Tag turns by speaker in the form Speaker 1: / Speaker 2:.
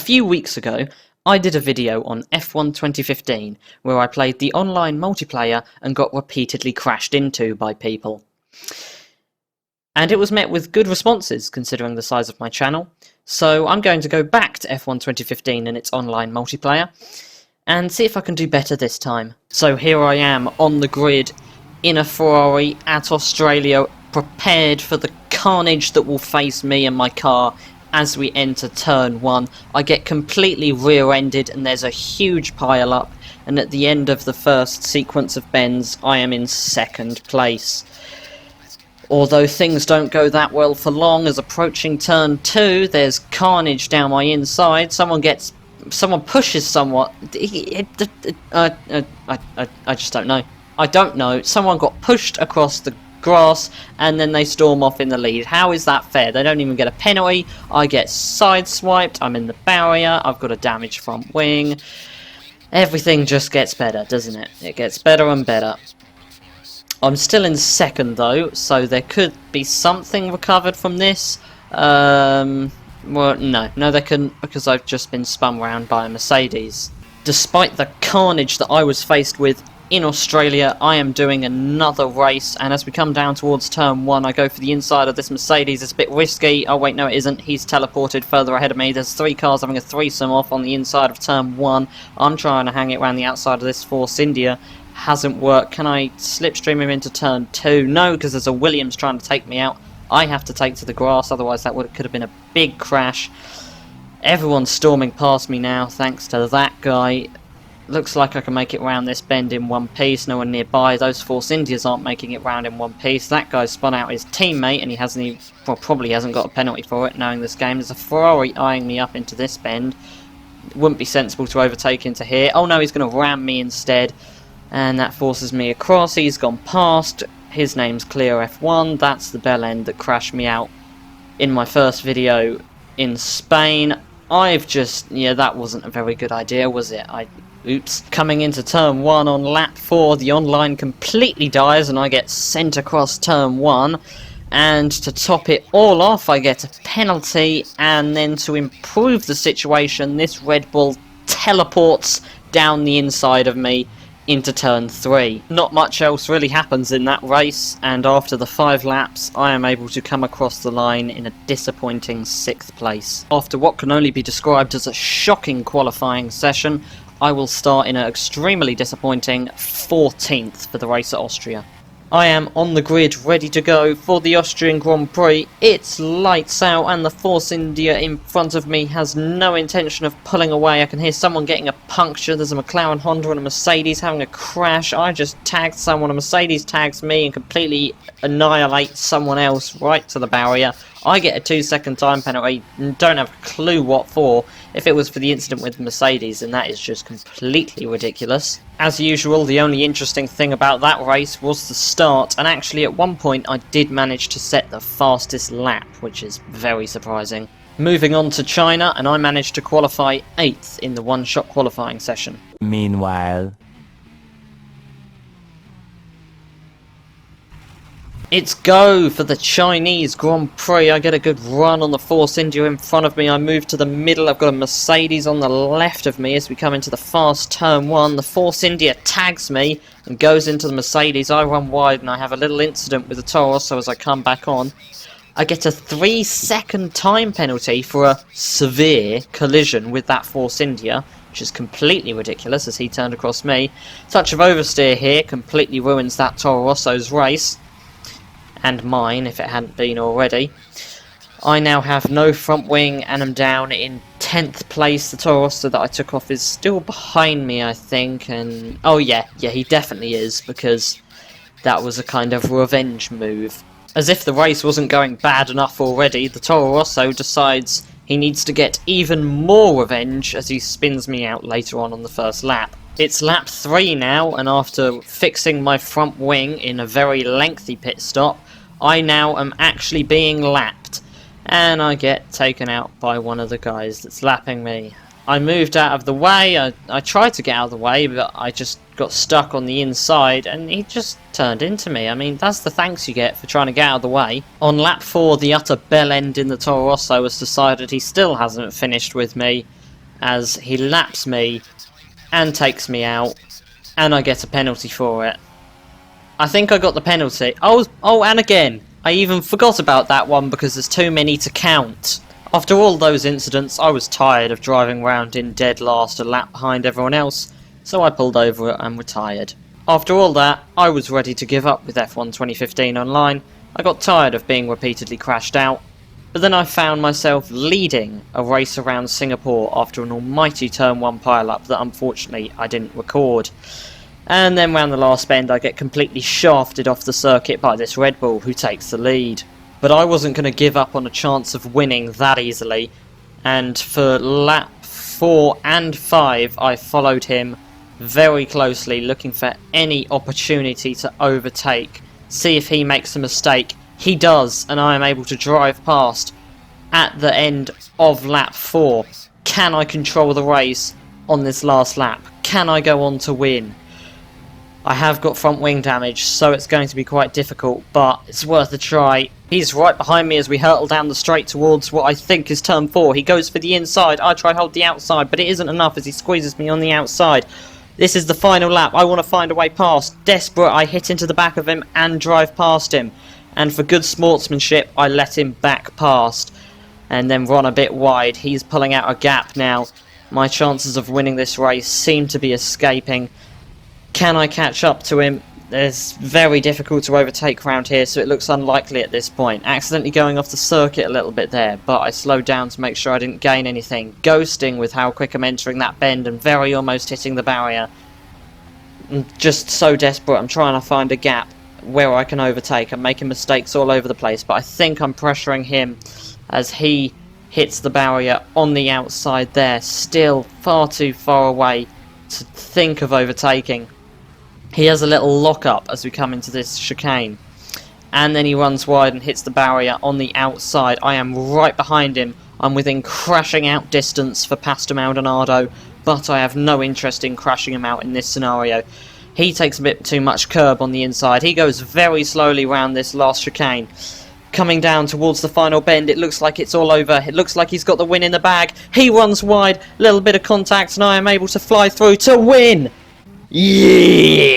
Speaker 1: A few weeks ago, I did a video on F1 2015 where I played the online multiplayer and got repeatedly crashed into by people. And it was met with good responses considering the size of my channel, so I'm going to go back to F1 2015 and its online multiplayer and see if I can do better this time. So here I am on the grid in a Ferrari at Australia, prepared for the carnage that will face me and my car as we enter turn 1. I get completely rear-ended and there's a huge pile-up, and at the end of the first sequence of bends I am in second place. Although things don't go that well for long, as approaching turn 2 there's carnage down my inside. Someone pushes someone. I just don't know. I don't know. Someone got pushed across the grass and then they storm off in the lead. How is that fair? They don't even get a penalty. I get sideswiped. I'm in the barrier. I've got a damaged front wing. Everything just gets better, doesn't it? It gets better and better. I'm still in second though, so there could be something recovered from this. Well, no they couldn't, because I've just been spun round by a Mercedes. Despite the carnage that I was faced with in Australia, I am doing another race, and as we come down towards turn 1, I go for the inside of this Mercedes. It's a bit risky. Oh wait, no it isn't. He's teleported further ahead of me. There's 3 cars having a threesome off on the inside of turn 1. I'm trying to hang it around the outside of this Force India. Hasn't worked. Can I slipstream him into turn 2? No, because there's a Williams trying to take me out. I have to take to the grass, otherwise that could have been a big crash. Everyone's storming past me now, thanks to that guy. Looks like I can make it round this bend in one piece. No one nearby. Those Force Indias aren't making it round in one piece. That guy spun out his teammate, and he hasn't even, well, probably hasn't got a penalty for it, knowing this game. There's a Ferrari eyeing me up into this bend. It wouldn't be sensible to overtake into here. Oh no, he's going to ram me instead, and that forces me across. He's gone past. His name's Clear F1. That's the bell end that crashed me out in my first video in Spain. That wasn't a very good idea, was it? Oops. Coming into turn 1 on lap 4, the online completely dies and I get sent across turn 1. And to top it all off, I get a penalty, and then to improve the situation, this Red Bull teleports down the inside of me into turn 3. Not much else really happens in that race, and after the 5 laps I am able to come across the line in a disappointing 6th place. After what can only be described as a shocking qualifying session, I will start in an extremely disappointing 14th for the race at Austria. I am on the grid ready to go for the Austrian Grand Prix. It's lights out and the Force India in front of me has no intention of pulling away. I can hear someone getting a puncture. There's a McLaren Honda and a Mercedes having a crash. I just tagged someone, a Mercedes tags me and completely annihilates someone else right to the barrier. I get a 2-second time penalty and don't have a clue what for. If it was for the incident with Mercedes, then that is just completely ridiculous. As usual, the only interesting thing about that race was the start, and actually at one point I did manage to set the fastest lap, which is very surprising. Moving on to China, and I managed to qualify 8th in the one-shot qualifying session.
Speaker 2: Meanwhile,
Speaker 1: it's go for the Chinese Grand Prix. I get a good run on the Force India in front of me. I move to the middle. I've got a Mercedes on the left of me as we come into the fast turn 1. The Force India tags me and goes into the Mercedes. I run wide and I have a little incident with the Toro Rosso as I come back on. I get a 3-second time penalty for a severe collision with that Force India, which is completely ridiculous as he turned across me. Touch of oversteer here completely ruins that Toro Rosso's race. And mine, if it hadn't been already. I now have no front wing and I'm down in 10th place. The Toro Rosso that I took off is still behind me, I think, and oh yeah, he definitely is, because that was a kind of revenge move. As if the race wasn't going bad enough already, the Toro Rosso decides he needs to get even more revenge as he spins me out later on the first lap. It's lap 3 now, and after fixing my front wing in a very lengthy pit stop, I now am actually being lapped, and I get taken out by one of the guys that's lapping me. I moved out of the way. I tried to get out of the way, but I just got stuck on the inside, and he just turned into me. I mean, that's the thanks you get for trying to get out of the way. On lap 4, the utter bell end in the Toro Rosso has decided he still hasn't finished with me, as he laps me and takes me out, and I get a penalty for it. I think I got the penalty. Oh, and again, I even forgot about that one because there's too many to count. After all those incidents, I was tired of driving around in dead last a lap behind everyone else, so I pulled over and retired. After all that, I was ready to give up with F1 2015 online. I got tired of being repeatedly crashed out, but then I found myself leading a race around Singapore after an almighty Turn 1 pile-up that unfortunately I didn't record. And then round the last bend I get completely shafted off the circuit by this Red Bull who takes the lead. But I wasn't going to give up on a chance of winning that easily, and for lap 4 and 5 I followed him very closely, looking for any opportunity to overtake, see if he makes a mistake. He does, and I am able to drive past at the end of lap 4. Can I control the race on this last lap? Can I go on to win? I have got front wing damage, so it's going to be quite difficult, but it's worth a try. He's right behind me as we hurtle down the straight towards what I think is turn 4. He goes for the inside. I try to hold the outside, but it isn't enough as he squeezes me on the outside. This is the final lap. I want to find a way past. Desperate, I hit into the back of him and drive past him. And for good sportsmanship, I let him back past and then run a bit wide. He's pulling out a gap now. My chances of winning this race seem to be escaping. Can I catch up to him? It's very difficult to overtake around here, so it looks unlikely at this point. Accidentally going off the circuit a little bit there, but I slowed down to make sure I didn't gain anything. Ghosting with how quick I'm entering that bend and very almost hitting the barrier. I'm just so desperate. I'm trying to find a gap where I can overtake. I'm making mistakes all over the place, but I think I'm pressuring him as he hits the barrier on the outside there. Still far too far away to think of overtaking. He has a little lock-up as we come into this chicane. And then he runs wide and hits the barrier on the outside. I am right behind him. I'm within crashing out distance for Pastor Maldonado, but I have no interest in crashing him out in this scenario. He takes a bit too much curb on the inside. He goes very slowly round this last chicane. Coming down towards the final bend, it looks like it's all over. It looks like he's got the win in the bag. He runs wide, little bit of contact, and I am able to fly through to win! Yes!